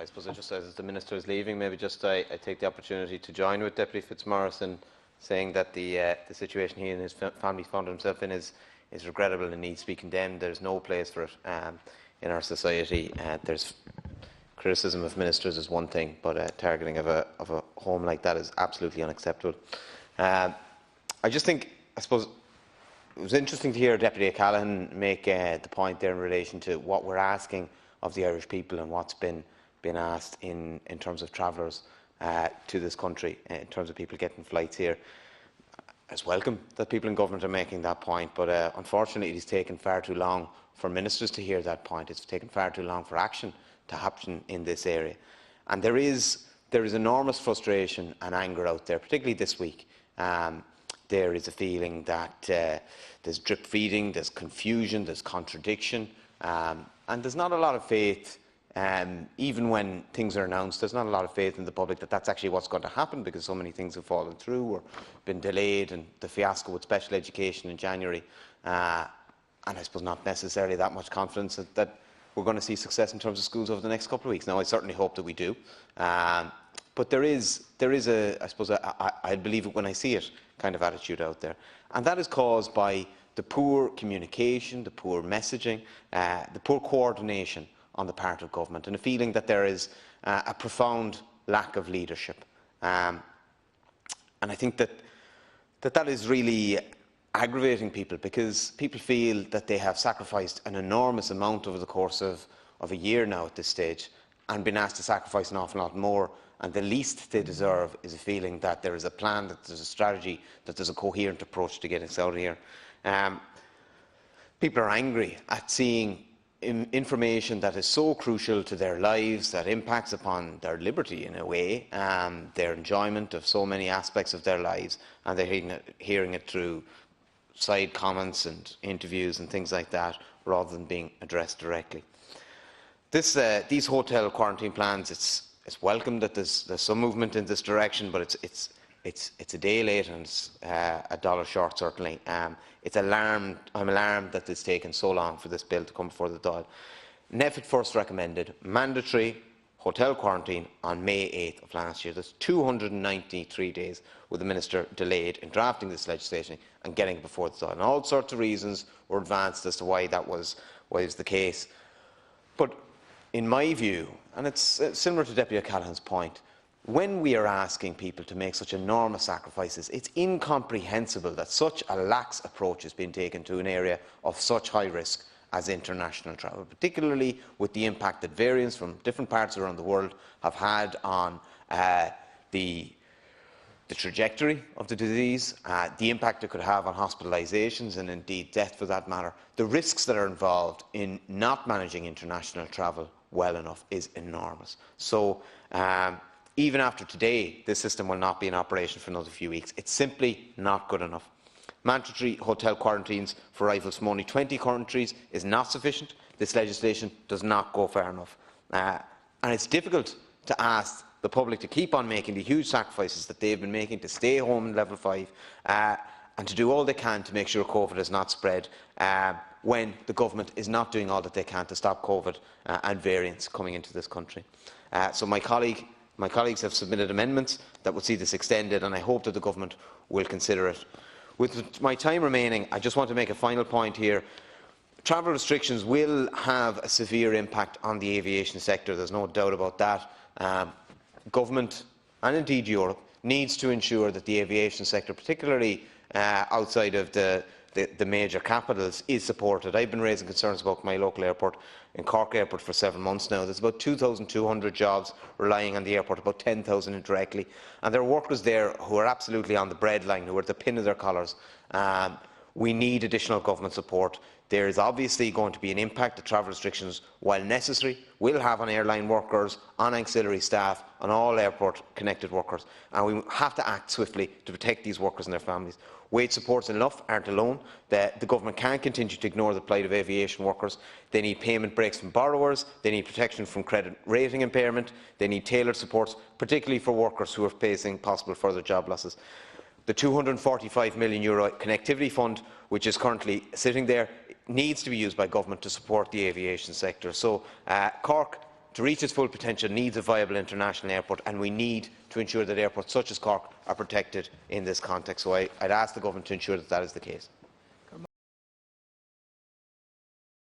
suppose just as the Minister is leaving, maybe just I take the opportunity to join with Deputy Fitzmaurice in saying that the situation he and his family found himself in is regrettable and needs to be condemned. There's no place for it in our society. There's criticism of ministers is one thing, but targeting of a home like that is absolutely unacceptable. I just think, I suppose, it was interesting to hear Deputy O'Callaghan make the point there in relation to what we're asking of the Irish people and what's been asked in terms of travellers to this country, in terms of people getting flights here. It's welcome that people in government are making that point, but unfortunately it's taken far too long for ministers to hear that point. It's taken far too long for action to happen in this area. And there is enormous frustration and anger out there, particularly this week. There is a feeling that there's drip feeding, there's confusion, there's contradiction, and there's not a lot of faith. Even when things are announced, there's not a lot of faith in the public that that's actually what's going to happen, because so many things have fallen through or been delayed, and the fiasco with special education in January, and I suppose not necessarily that much confidence that we're going to see success in terms of schools over the next couple of weeks. Now, I certainly hope that we do, but there is a, I suppose, I believe it when I see it, kind of attitude out there, and that is caused by the poor communication, the poor messaging, the poor coordination on the part of government, and a feeling that there is a profound lack of leadership. And I think that is really aggravating people, because people feel that they have sacrificed an enormous amount over the course of a year now at this stage, and been asked to sacrifice an awful lot more, and the least they deserve is a feeling that there is a plan, that there's a strategy, that there's a coherent approach to getting us out of here. People are angry at seeing information that is so crucial to their lives, that impacts upon their liberty in a way, their enjoyment of so many aspects of their lives, and they're hearing it through side comments and interviews and things like that, rather than being addressed directly. These hotel quarantine plans, it's welcome that there's some movement in this direction, but it's a day late and it's a dollar short, certainly. I'm alarmed that it's taken so long for this bill to come before the Dáil. NPHET first recommended mandatory hotel quarantine on May 8th of last year. That's 293 days with the Minister delayed in drafting this legislation and getting it before the Dáil. And all sorts of reasons were advanced as to why that was the case. But in my view, and it's similar to Deputy O'Callaghan's point, when we are asking people to make such enormous sacrifices, it's incomprehensible that such a lax approach is being taken to an area of such high risk as international travel, particularly with the impact that variants from different parts around the world have had on the trajectory of the disease, the impact it could have on hospitalisations and indeed death for that matter. The risks that are involved in not managing international travel well enough is enormous. So, even after today, this system will not be in operation for another few weeks. It's simply not good enough. Mandatory hotel quarantines for arrivals from only 20 countries is not sufficient. This legislation does not go far enough. And it's difficult to ask the public to keep on making the huge sacrifices that they've been making to stay home in level 5 and to do all they can to make sure COVID is not spread when the government is not doing all that they can to stop COVID and variants coming into this country. So my colleagues have submitted amendments that would see this extended, and I hope that the government will consider it. With my time remaining, I just want to make a final point here. Travel restrictions will have a severe impact on the aviation sector. There's no doubt about that. Government, and indeed Europe, needs to ensure that the aviation sector, particularly outside of the major capitals, is supported. I've been raising concerns about my local airport in Cork Airport for 7 months now. There's about 2,200 jobs relying on the airport, about 10,000 indirectly, and there are workers there who are absolutely on the breadline, who are at the pin of their collars. We need additional government support. There is obviously going to be an impact that travel restrictions, while necessary, will have on airline workers, on auxiliary staff, on all airport-connected workers, and we have to act swiftly to protect these workers and their families. Wage supports enough aren't alone. The government can't continue to ignore the plight of aviation workers. They need payment breaks from borrowers, they need protection from credit rating impairment, they need tailored supports, particularly for workers who are facing possible further job losses. The €245 million connectivity fund, which is currently sitting there, needs to be used by government to support the aviation sector. So Cork to reach its full potential, needs a viable international airport, and we need to ensure that airports such as Cork are protected in this context. So I'd ask the Government to ensure that that is the case.